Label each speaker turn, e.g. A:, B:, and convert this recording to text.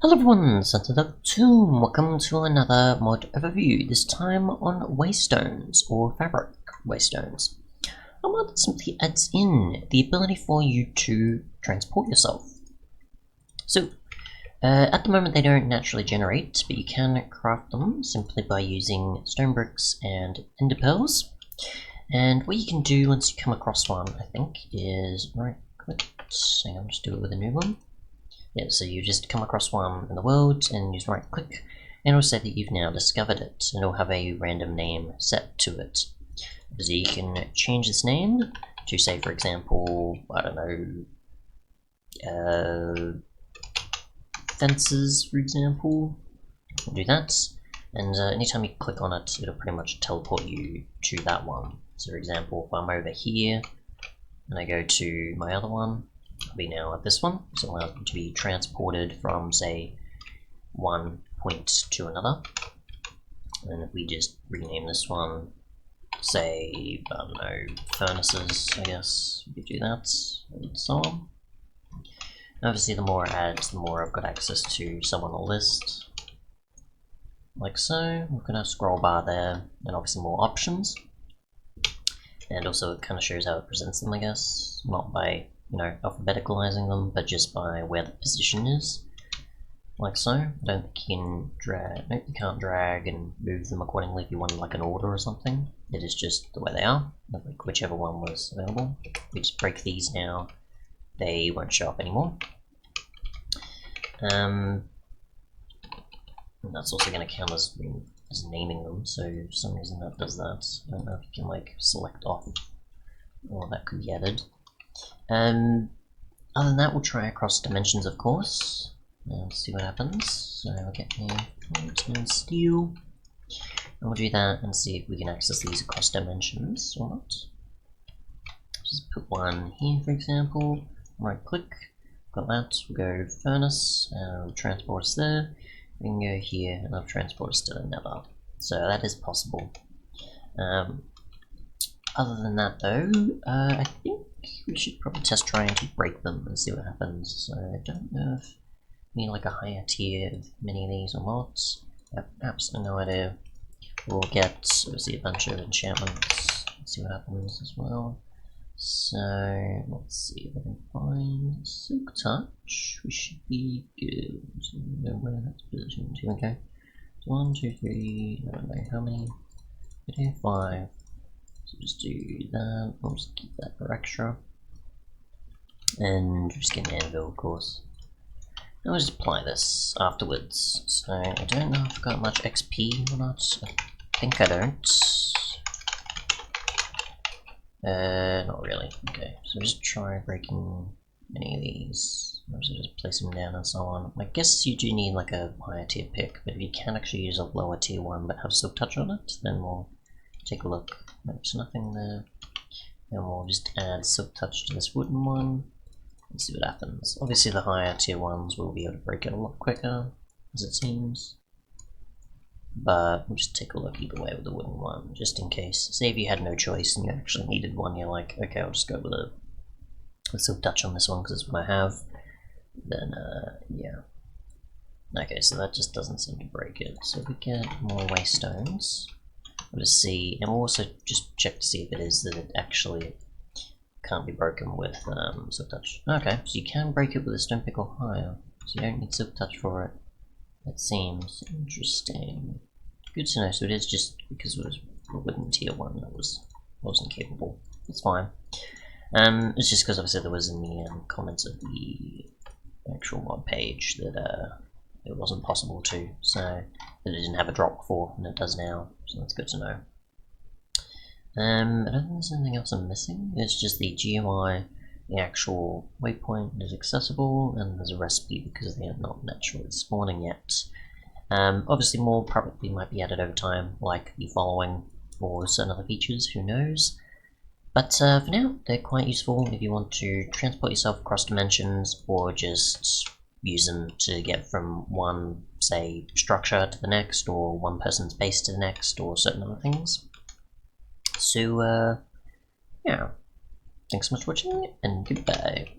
A: Hello everyone, Santadoom. Welcome to another mod overview, this time on Waystones, or Fabric Waystones. A mod that simply adds in the ability for you to transport yourself. So, at the moment they don't naturally generate, but you can craft them simply by using stone bricks and ender pearls. And what you can do once you come across one, I think, is right click, hang on, just do it with a new one. Yeah, so you just come across one in the world and use right click, and it'll say that you've now discovered it, and it'll have a random name set to it. So you can change this name to, say, for example, I don't know, fences, for example. I'll do that, and anytime you click on it, it'll pretty much teleport you to that one. So, for example, if I'm over here and I go to my other one, I'll be now at this one, so it allows me to be transported from, say, one point to another. And if we just rename this one, say, I don't know, furnaces, I guess, we could do that, and so on. Obviously, the more I add, the more I've got access to some on the list. Like so, we've got a scroll bar there, and obviously more options. And also it kind of shows how it presents them, I guess, not by alphabeticalizing them, but just by where the position is, like so. I don't think you can drag, nope, you can't drag and move them accordingly if you want like an order or something. It is just the way they are, like whichever one was available. We just break these now, they won't show up anymore. And that's also going to count as naming them, so for some reason that does that. I don't know if you can like select off, or that could be added. Other than that, we'll try across dimensions, of course, and see what happens. So we'll get here, flint and steel, and we'll do that and see if we can access these across dimensions or not. Just put one here, for example, right click, got that, we'll go furnace, and it'll transport us there. We can go here, and it'll transport us to the nether. So that is possible. Other than that though, I think we should probably test trying to break them and see what happens. So I don't know if we need like a higher tier of many of these or not. I have absolutely no idea. We'll get obviously a bunch of enchantments and see what happens as well. So let's see if I can find Silk Touch. We should be good. So we know where that's positioned. Here we go. 1, 2, 3, I don't know how many. 5. So just do that, we'll just keep that for extra. And just get an anvil, of course. And we'll just apply this afterwards. So I don't know if I've got much XP or not. I think I don't. Not really. Okay, so just try breaking any of these. So just place them down and so on. I guess you do need like a higher tier pick, but if you can actually use a lower tier one but have Silk Touch on it, then we'll take a look. There's nothing there. And we'll just add Silk Touch to this wooden one and see what happens. Obviously the higher tier ones will be able to break it a lot quicker, as it seems. But we'll just take a look either way with the wooden one, just in case. Say if you had no choice and you actually needed one, you're like, okay, I'll just go with a Silk Touch on this one because it's what I have. Then, yeah. Okay, so that just doesn't seem to break it. So if we get more Waystones, we'll just see, and we'll also just check to see if it is that it actually can't be broken with Silk Touch. Okay, so you can break it with a stone pick or higher, so you don't need Silk Touch for it. That seems interesting. Good to know. So it is just because it was a wooden tier one that wasn't capable. It's fine. It's just because obviously there was in the comments of the actual mod page that it wasn't possible to, so that it didn't have a drop before, and it does now, so that's good to know. I don't think there's anything else I'm missing. It's just the GUI, the actual waypoint is accessible, and there's a recipe because they are not naturally spawning yet. Obviously more probably might be added over time, like the following, or certain other features, who knows. But for now, they're quite useful if you want to transport yourself across dimensions, or just use them to get from one, say, structure to the next, or one person's base to the next, or certain other things. So, yeah. Thanks so much for watching, and goodbye.